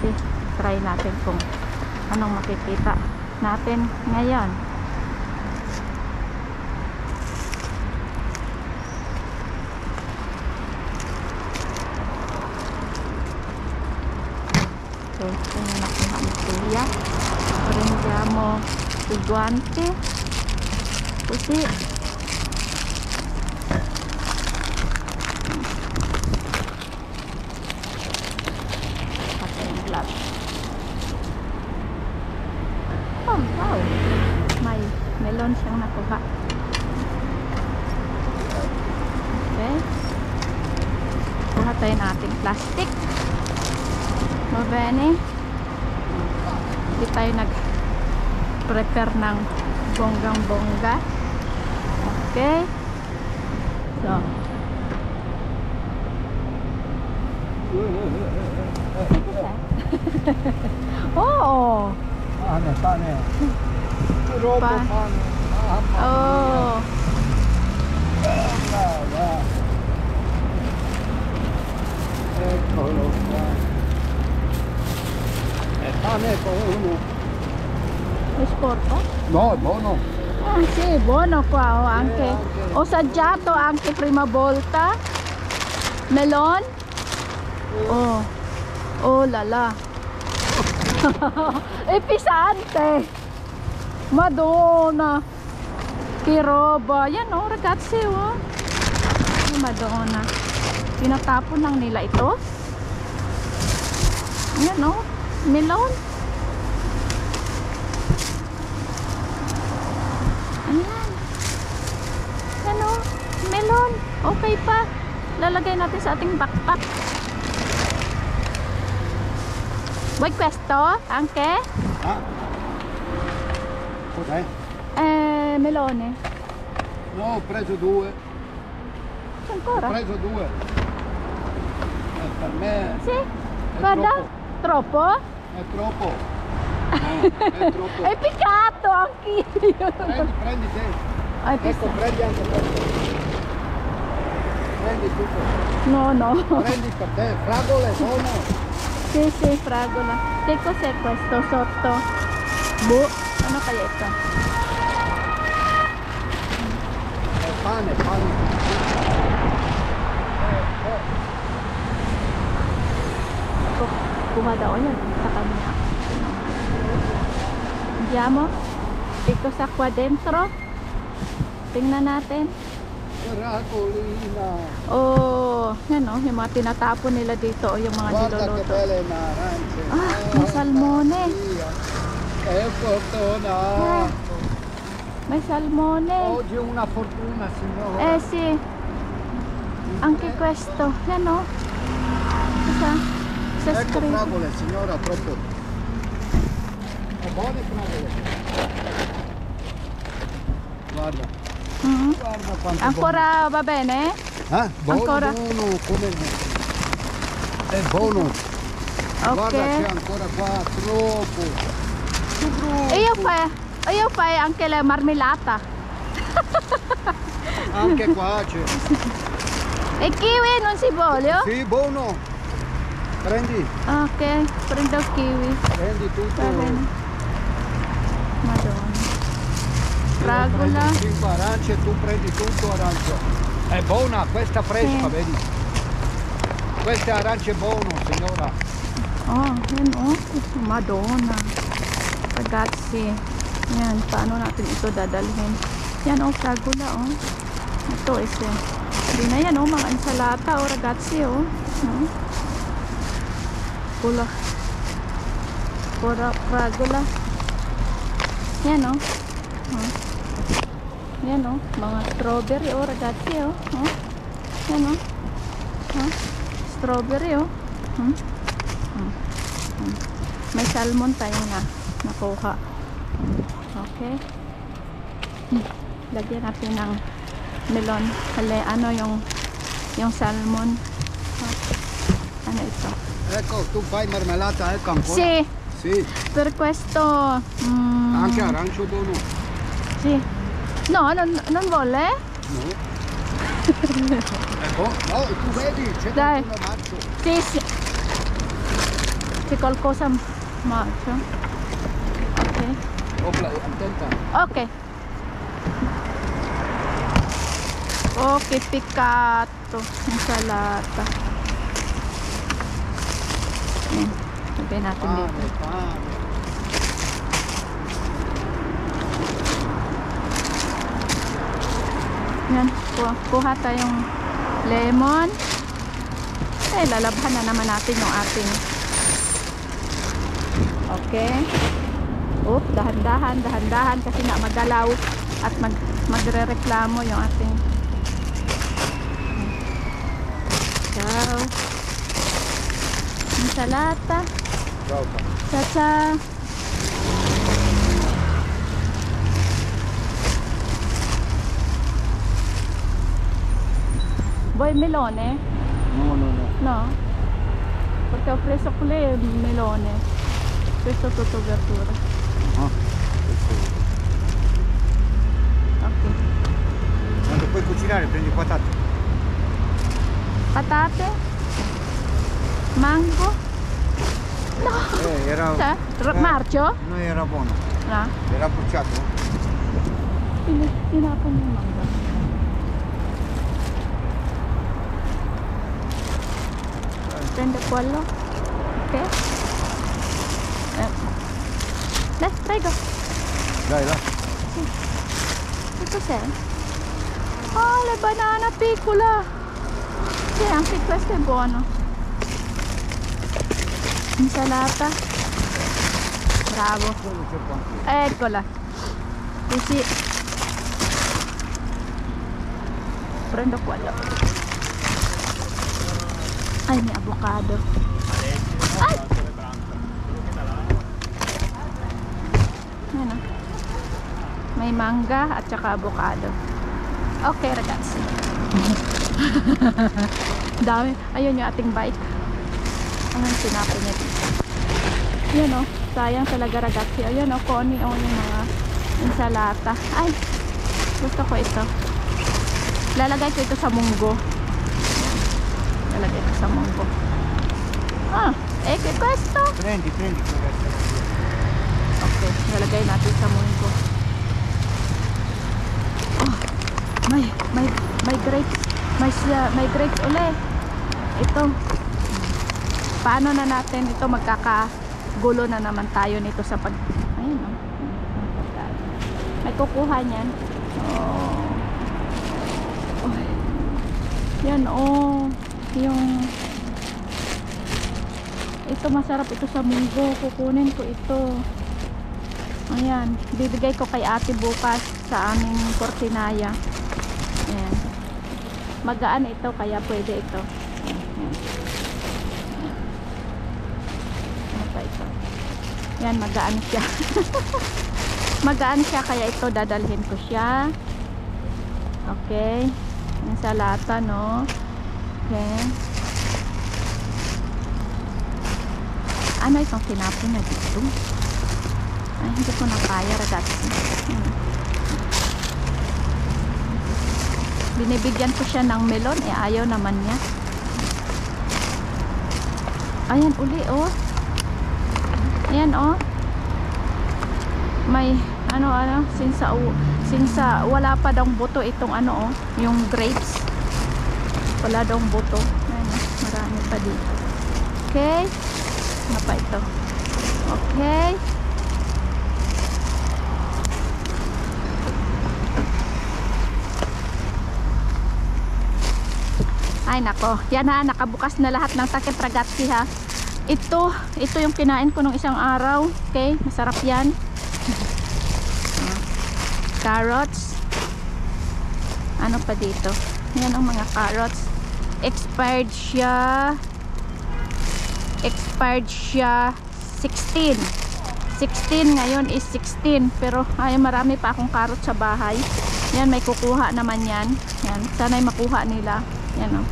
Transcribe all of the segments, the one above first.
see, try natin kung anong makikita natin ngayon. So, ito yung nakuha ni Kuya. Prendiamo il guante. Così. Pati yung gloves. Oh, wow. May melon siyang nakuha. Okay. Kuha tayo natin plastic. Mabene. Hindi tayo nag-prepare ng bonggang-bongga. Okay. So. Oo. Pane. Robo pane. Oh. Eccolo qua. È pane con uno. Esporto? No, è buono. Ah, sì, buono qua, oh, anche. Ho assaggiato anche prima volta. Melon. Oh. Oh la la. È pesante. Madonna. Che roba. Yan oh, ragazzi, oh. Oh, Madonna. Pinatapon lang nila ito. Yan oh. Melon. Ayan. Ano? Melon. Okay pa. Lalagay natin sa ating backpack. Vuoi questo? Anche? Ah. Cos'è? Melone. No, ho preso due. C'è ancora? Ho preso due. Per me Sì. è Guarda. troppo. Troppo? È troppo. No, è troppo. È piccato anch'io. Prendi te. È Ecco, piccato. prendi anche questo. Prendi tutto. No, no. Prendi per te. Fragole, buono. Sì, sì, fragola. Che cos'è questo sotto? Boh. Ano kaya ito? È pane. Kuha daw yan sa kanya. Andiamo. Ito sa qua dentro. Tingnan natin. Racolina. Oh, yan o. Yung mga tinatapon nila dito. O yung mga Guarda che niluluto. belle arance. Ah, may salmone. Che fortuna. May salmone. Oggi è una fortuna, signora. Eh sì. Anche questo. Yan o. Sa Ecco screen. fragole, signora, troppo. È buone fragole. Guarda. Mhm. Guarda quanto Ancora va bene? buono. Buono, ancora? buono, come è buono. Guarda Ok. c'è ancora qua, troppo. E io fai anche la marmellata. Anche qua c'è. E kiwi non si vuole? Sì, buono. Prendi, Ok, prendo il kiwi. prendi tutto. Va bene. Madonna. Fragola. Prendi 5 arance, tu prendi tutto arancio. È buona, questa fresca, Sì. vedi? Questa arancia è buono, signora. Oh, yan oh. Madonna. Ragazzi. Yan, paano natin ito dadalhin? Yan oh, fragola oh. Ito is hindi na yan oh, mga ensalata oh, ragazzi oh. Pula. Pura fragola. Yan oh. Yan oh, mga strawberry oh, ragazzi oh. Yan oh. Strawberry oh. May salmon tayo na nakuha. Okay. Lagyan natin ng melon. Ano yung salmon. Ano ito? Ecco, tu fai marmellata, ecco ancora. Sì, Sì. per questo Anche arancio buono. sì. No, non vuole? No. Ecco, no, tu vedi, c'è Dai. qualcuno marcio. Sì, sì. c'è qualcosa macio. Ok. Opla, attenta. Ok. Ok, piccato. Insalata. Lagay natin dito. Pane. Yan, kuha tayong lemon. Lalabhan na naman natin yung ating. Okay. Oop, dahan-dahan kasi nga magalaw at magrereklamo yung ating. Ciao. Insalata. Ciao. Ciao. Vuoi melone? No. No? Perché ho preso quello melone. Questo tutto verdura. Ah, Ok. quando puoi cucinare prendi patate. Patate? Mango? No! Era... Cioè, marcio? No, era buono. No? Era bruciato. Tinapon yung mangga. Prende quello. Ok? Dai, prego. Dai. Che cos'è? Oh, le banana piccola. Sì, anche questo è buono. Insalata. Bravo. Quello cerco anche. Eccola. Così. Prendo quello. Ay, may avocado. Ay! Ayan o. May mangga at saka avocado. Okay, ragazzi. Dami. Ayun yung ating bike. Ayan, sinapin niya dito. Ayan o. Sayang talaga, ragazzi. Ayan o, koni o yung mga insalata. Ay! Gusto ko ito. Lalagay ko ito sa munggo. Lalagay ito sa munggo. Che questo? Prendi. Okay, lalagay natin sa munggo. Oh, may grapes. May grapes uli. Ito. Paano na natin ito magkakagulo na naman tayo nito sa pag... Ayun o. May kukuha niyan. Oh. Yan yung ito masarap ito sa munggo. Kukunin ko ito. Ayan, bibigay ko kay ate bukas sa aming kortinaya. Ayan, magaan ito kaya pwede ito. Ayan. Ano pa ito? Ayan, magaan siya. Magaan siya kaya ito dadalhin ko siya. Okay, insalata, no? Okay. Ano itong tinapon na dito? Ay, hindi ko na kaya, ragazzi. Binibigyan ko siya ng melon, ayaw naman niya. Ayan, uli, oh. Ayan, oh. May, since wala pa daw buto itong yung grapes. Wala daw buto. Ayan, oh, marami pa dito. Okay. Ano pa ito? Okay. Ay nako, yan ha, nakabukas na lahat ng takip, ragazzi ha. Ito yung kinain ko nung isang araw. Okay, masarap yan. Carrots. Ano pa dito? Yan ang mga carrots. Expired siya 16 ngayon is 16, pero ay marami pa akong carrot sa bahay. Yan, may kukuha naman yan. Yan, sana'y makuha nila. Yan o.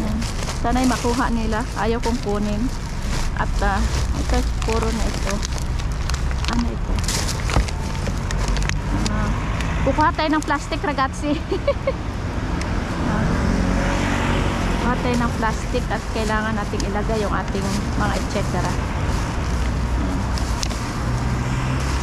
Yan, sana'y makuha nila. Ayaw kong kunin. At ito, puro na ito. Ano ito? Kukuha tayo ng plastic, ragazzi. Kuha tayo ng plastic at kailangan nating ilagay yung ating mga etc.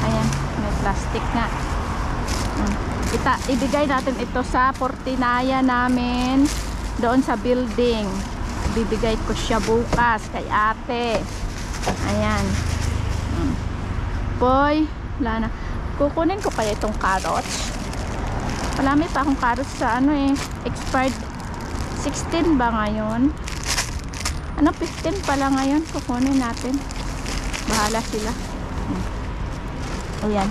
Ayan, may plastic nga. Ibigay natin ito sa portinaya namin doon sa building. Bibigay ko siya bukas kay ate. Ayan. Boy, wala na. Kukunin ko kaya itong carrots. Marami pa akong carrots sa expired 16 ba ngayon? 15 pala ngayon. Kukunin natin. Bahala sila. Ayan.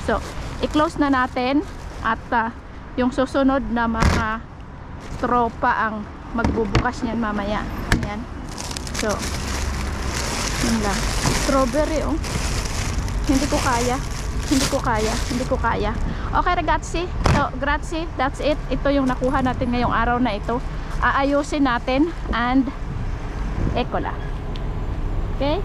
So, i-close na natin at yung susunod na mga tropa ang magbubukas niyan mamaya. Ayan. So, yun lang. Strawberry, oh. Hindi ko kaya. Okay, ragazzi. So, grazie. That's it. Ito yung nakuha natin ngayong araw na ito. Aayusin natin and ekola. Okay?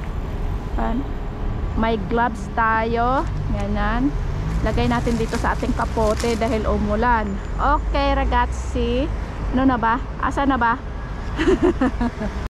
May gloves tayo. Ganyan. Lagay natin dito sa ating kapote dahil umulan. Okay, ragazzi. Ano na ba? Asa na ba?